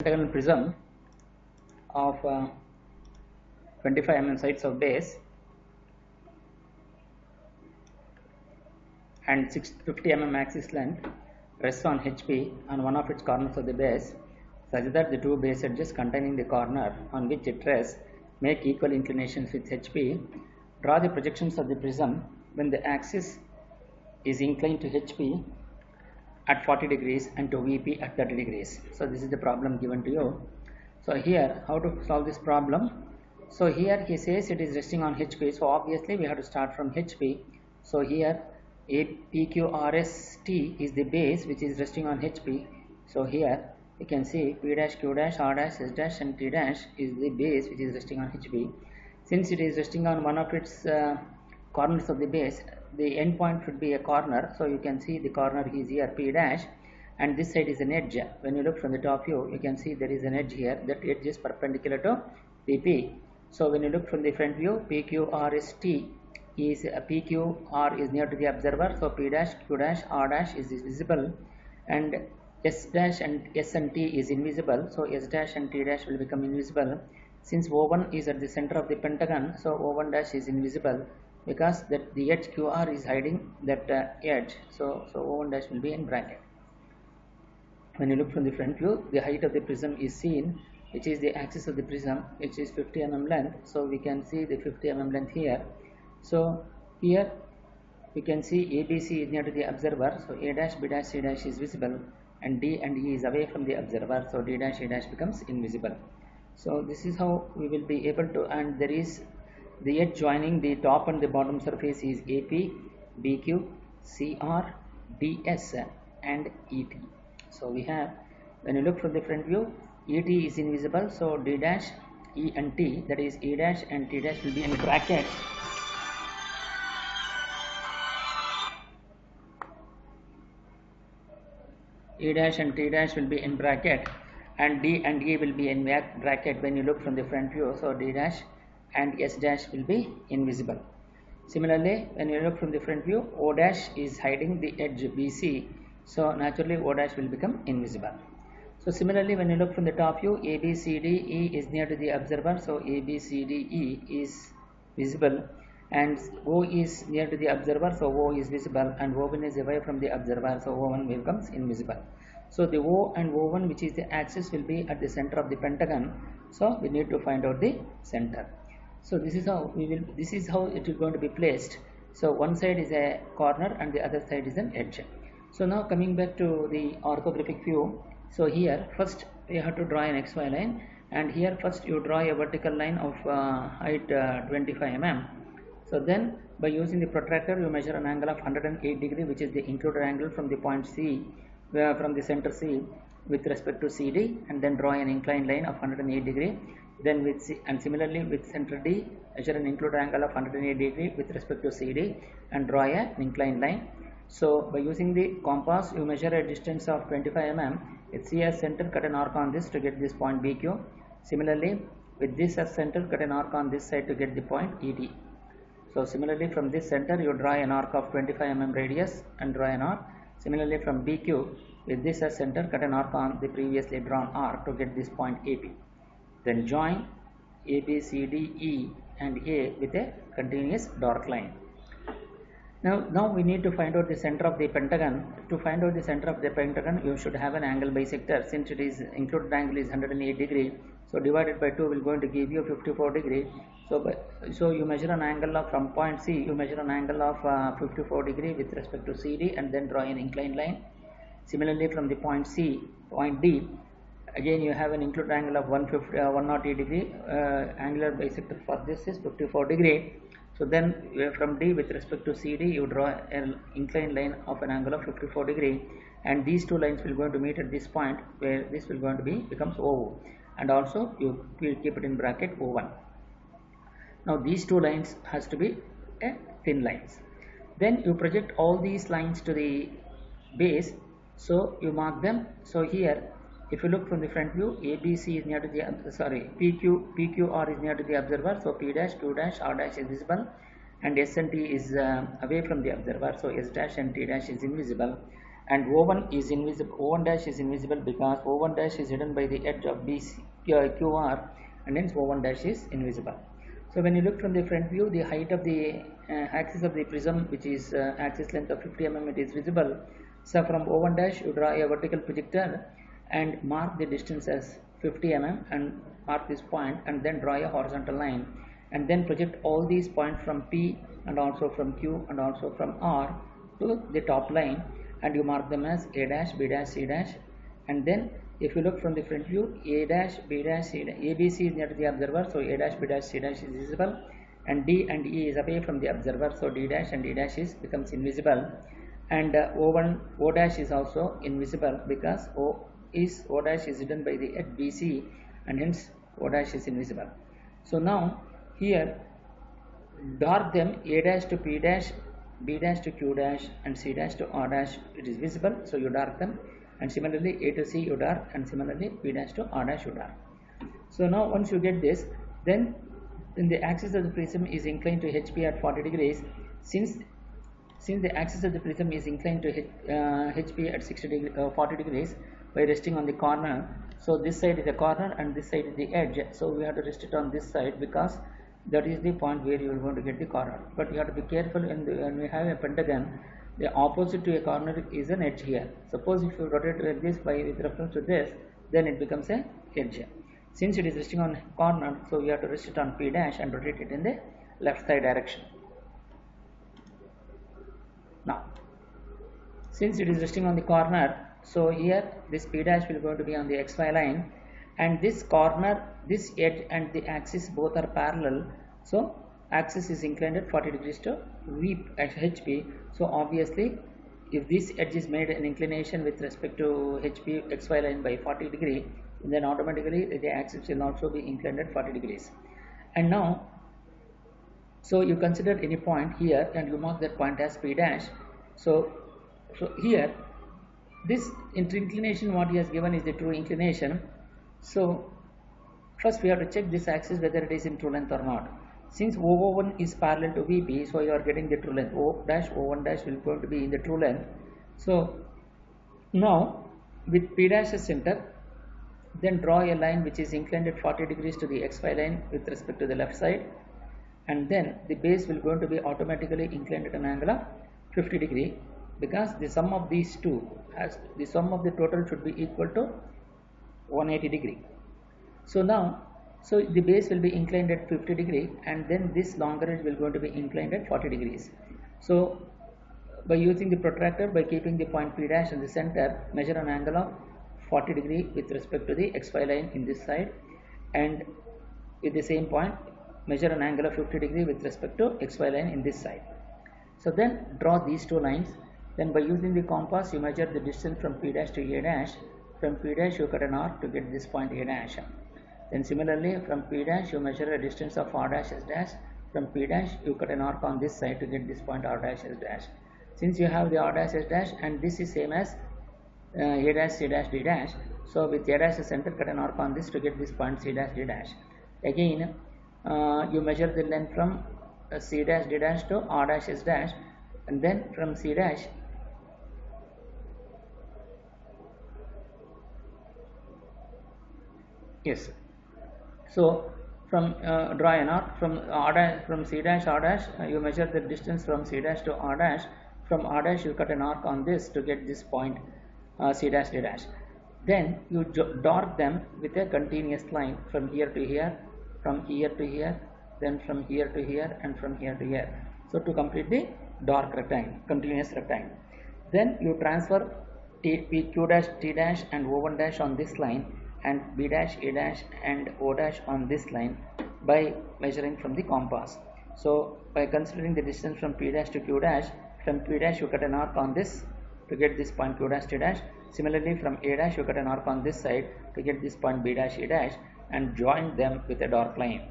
pentagonal prism of 25 mm sides of base and 650 mm axis length rests on HP on one of its corners of the base, such that the two base edges containing the corner on which it rests make equal inclinations with HP. Draw the projections of the prism when the axis is inclined to HP at 40 degrees and to VP at 30 degrees. So this is the problem given to you. So here, how to solve this problem? So here he says it is resting on HP, so obviously we have to start from HP. So here PQRST is the base which is resting on HP. So here you can see P dash, Q dash, R dash, S dash and T dash is the base which is resting on HP. Since it is resting on one of its corners of the base, the end point should be a corner. So you can see the corner is here P dash, and this side is an edge. When you look from the top view, you can see there is an edge here. That edge is perpendicular to PP. So when you look from the front view, PQRST is PQR is near to the observer. So P dash, Q dash, R dash is visible, and S dash and S and T is invisible. So S dash and T dash will become invisible. Since O1 is at the center of the pentagon, so O1 dash is invisible because that the edge QR is hiding that edge. So O1 dash will be in bracket. When you look from the front view, the height of the prism is seen, which is the axis of the prism, which is 50 mm length. So we can see the 50 mm length here. So here we can see ABC is near to the observer. So A dash, B dash, C dash is visible, and D and E is away from the observer. So D dash, E dash becomes invisible. So this is how we will be able to, and there is the edge joining the top and the bottom surface is AP, BQ, CR, DS and ET. So we have, when you look from the front view, ET is invisible, so D dash, E and T, that is E dash and T dash will be in bracket. E dash and T dash will be in bracket, and D and E will be in bracket when you look from the front view. So D dash and S dash will be invisible. Similarly, when you look from the front view, O dash is hiding the edge BC, so naturally O dash will become invisible. So similarly, when you look from the top view, ABCDE is near to the observer, so ABCDE is visible, and O is near to the observer, so O is visible, and O1 is away from the observer, so O1 becomes invisible. So the O and O1, which is the axis, will be at the center of the pentagon, so we need to find out the center. So this is how it is going to be placed. So one side is a corner and the other side is an edge. So now coming back to the orthographic view, so here first you have to draw an XY line, and here first you draw a vertical line of height 25 mm. So then by using the protractor you measure an angle of 108 degree, which is the included angle from the point C, from the center C with respect to CD, and then draw an inclined line of 108 degree. Then with C, and similarly with center D, measure an included angle of 108 degree with respect to CD and draw an inclined line. So by using the compass you measure a distance of 25 mm with C as center, cut an arc on this to get this point BQ. Similarly with this as center, cut an arc on this side to get the point ET. So similarly from this center you draw an arc of 25 mm radius and draw an arc. Similarly from BQ, with this as center, cut an arc on the previously drawn arc to get this point AP. Then join A, B, C, D, E and A with a continuous dark line. Now we need to find out the center of the pentagon. To find out the center of the pentagon, you should have an angle bisector. Since it is included angle is 108 degree, so divided by 2 will going to give you 54 degree. So you measure an angle of, from point C, you measure an angle of 54 degree with respect to CD and then draw an inclined line. Similarly from the point C, point D, again you have an included angle of 108 degree. Angular bisector for this is 54 degree. So then from D with respect to CD you draw an inclined line of an angle of 54 degree, and these two lines will going to meet at this point where this will going to be becomes OO, and also you will keep it in bracket O1. Now these two lines has to be thin lines. Then you project all these lines to the base, so you mark them. So here if you look from the front view, ABC is near to the PQR is near to the observer, so P dash, Q dash, R dash is visible, and S and T is away from the observer, so S dash and T dash is invisible. and O1 is invisible. O1 dash is invisible because O1 dash is hidden by the edge of QR, and hence O1 dash is invisible. So when you look from the front view, the height of the axis of the prism, which is axis length of 50 mm, it is visible. So from O1 dash you draw a vertical projector and mark the distance as 50 mm and mark this point, and then draw a horizontal line, and then project all these points from P and also from Q and also from R to the top line, and you mark them as A dash, B dash, C dash. And then if you look from the front view, A dash, B dash, C dash, A, B, C is near to the observer, so A dash, B dash, C dash is visible, and D and E is away from the observer, so D dash and D dash becomes invisible, and O dash is also invisible because O dash is hidden by the edge BC, and hence O dash is invisible. So now here dark them A dash to P dash, B dash to Q dash, and C dash to R dash, it is visible, so you dark them, and similarly A to C you dark, and similarly B dash to R dash you dark. So now once you get this, then the axis of the prism is inclined to HP at 40 degrees. Since the axis of the prism is inclined to HP at 40 degrees by resting on the corner, so this side is the corner and this side is the edge, so we have to rest it on this side because that is the point where you are going to get the corner. But you have to be careful when we have a pentagon, the opposite to a corner is an edge here. Suppose if you rotate like this with reference to this, then it becomes a edge. Since it is resting on corner, so you have to rest it on P dash and rotate it in the left side direction. Now, since it is resting on the corner, so here this P dash will going to be on the XY line, and this corner, this edge and the axis both are parallel, so axis is inclined at 40 degrees to HP. So obviously if this edge is made an inclination with respect to HP XY line by 40 degree, then automatically the axis will also be inclined at 40 degrees. And now, so you consider any point here and you mark that point as P dash. So here this inclination what he has given is the true inclination. So first we have to check this axis whether it is in true length or not. Since O1 is parallel to VP, so you are getting the true length. O1 dash will going to be in the true length. So now with P dash as center, then draw a line which is inclined at 40 degrees to the XY line with respect to the left side, and then the base will going to be automatically inclined at an angle of 50 degree because the sum of these two, as the sum of the total should be equal to 180 degree. So now, so the base will be inclined at 50 degree, and then this longer edge will going to be inclined at 40 degrees. So by using the protractor, by keeping the point P dash in the center, measure an angle of 40 degree with respect to the XY line in this side, and with the same point measure an angle of 50 degree with respect to XY line in this side. So then draw these two lines. Then by using the compass you measure the distance from P dash to A dash. From P dash you cut an arc to get this point A dash. Then similarly from P dash you measure a distance of R dash S dash. From P dash you cut an arc on this side to get this point R dash S dash. Since you have the R dash S dash and this is same as A dash C dash D dash, so with A dash as center, cut an arc on this to get this point C dash D dash. Again you measure the length from C dash D dash to R dash S dash, and then from C dash yes. So from draw an arc from from C dash R dash, you measure the distance from C dash to R dash. From R dash you cut an arc on this to get this point C dash D dash. Then you dot them with a continuous line from here to here, from here to here, then from here to here, and from here to here. So to complete the dark rectangle, continuous rectangle. Then you transfer Q dash, T dash and O1 dash on this line, and B dash, A dash and O dash on this line by measuring from the compass. So by considering the distance from P dash to Q dash, from P dash you cut an arc on this to get this point Q dash T dash. Similarly from A dash you cut an arc on this side to get this point B dash A dash and join them with a dark line.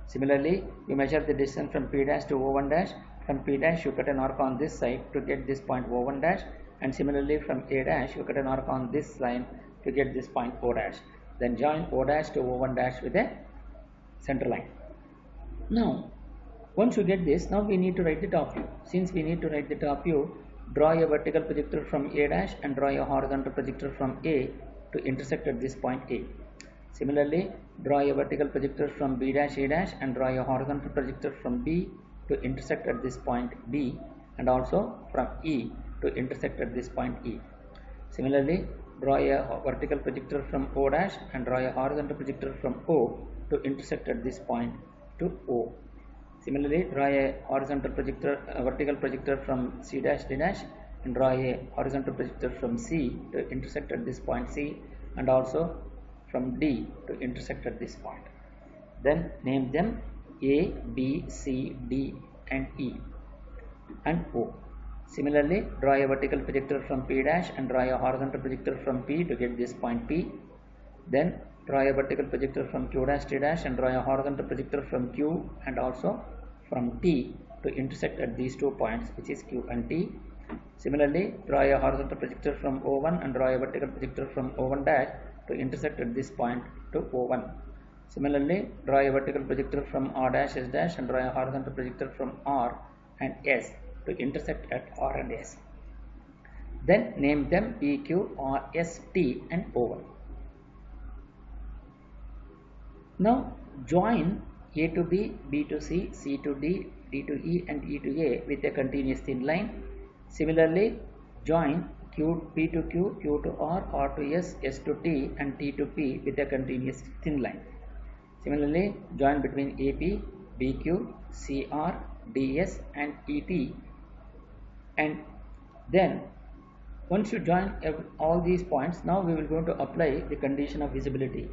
Similarly you measure the distance from P dash to O1 dash. From P dash you cut an arc on this side to get this point O1 dash, and similarly from A dash you cut an arc on this line to get this point O dash. Then join O dash to O1 dash with a center line. Now once you get this, now we need to write the top view. Since we need to write the top view, draw a vertical projector from A dash and draw a horizontal projector from A to intersect at this point A. Similarly, draw a vertical projector from B dash A dash and draw a horizontal projector from B to intersect at this point B, and also from E to intersect at this point E. Similarly, draw a vertical projector from O dash and draw a horizontal projector from O to intersect at this point to O. Similarly, draw a vertical projector from C dash D dash and draw a horizontal projector from C to intersect at this point C, and also from D to intersect at this point. Then name them A, B, C, D and E and O. Similarly, draw a vertical projector from P dash and draw a horizontal projector from P to get this point P. Then draw a vertical projector from Q dash T dash and draw a horizontal projector from Q and also from T to intersect at these 2 points, which is Q and T. Similarly, draw a horizontal projector from O1 and draw a vertical projector from O1 dash to intersect at this point to O1. Similarly, draw a vertical projector from R dash S dash and draw a horizontal projector from R and S to intersect at R and S. Then name them P, Q, R, S, T and O1. Now join A to B, B to C, C to D, D to E and E to A with a continuous thin line. Similarly, join P to Q, Q to R, R to S, S to T and T to P with a continuous thin line. Similarly, join between AP, BQ, CR, DS and ET, and then once you join all these points, now we will going to apply the condition of visibility.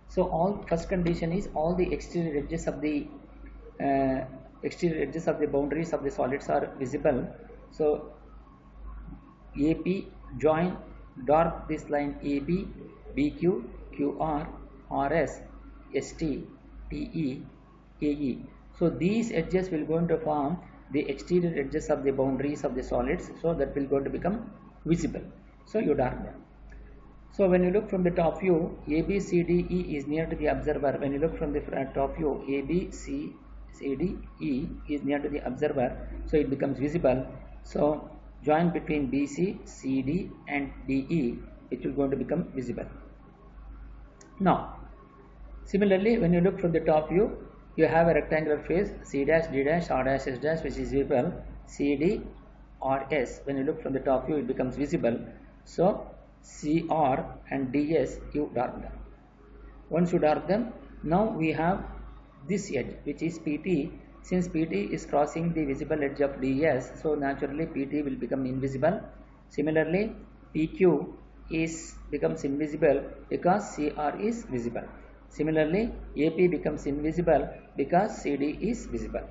So first condition is all the exterior edges of the boundaries of the solids are visible. So AP join dark this line AB, BQ, QR, RS, ST, TE, AE. So these edges will going to form the exterior edges of the boundaries of the solids, so that will going to become visible. So you dark them. So when you look from the top view, AB, CD, E is near to the observer. When you look from the top view, AB, C, CD, E is near to the observer, so it becomes visible. So join between BC, CD and DE, it will going to become visible. Now, similarly, when you look from the top view, you have a rectangular face C dash, D dash, R dash, S dash, which is visible. CD, RS, when you look from the top view, it becomes visible. So CR and DS, you dark them. Once you dark them, now we have this edge, which is PT. Since PT is crossing the visible edge of DS, so naturally PT will become invisible. Similarly, PQ becomes invisible because CR is visible. Similarly, AP becomes invisible because CD is visible.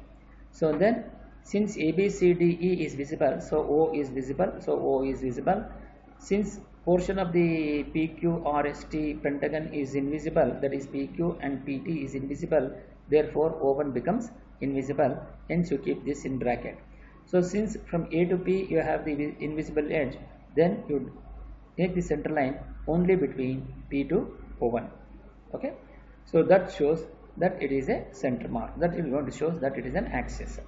So then, since ABCDE is visible, so O is visible, so O is visible. Since portion of the PQRST pentagon is invisible, that is PQ and PT is invisible, therefore O1 becomes invisible, hence you keep this in bracket. So since from A to P you have the invisible edge, then you make the center line only between P to O1. Okay, so that shows that it is a center mark, that is going to show that it is an axis.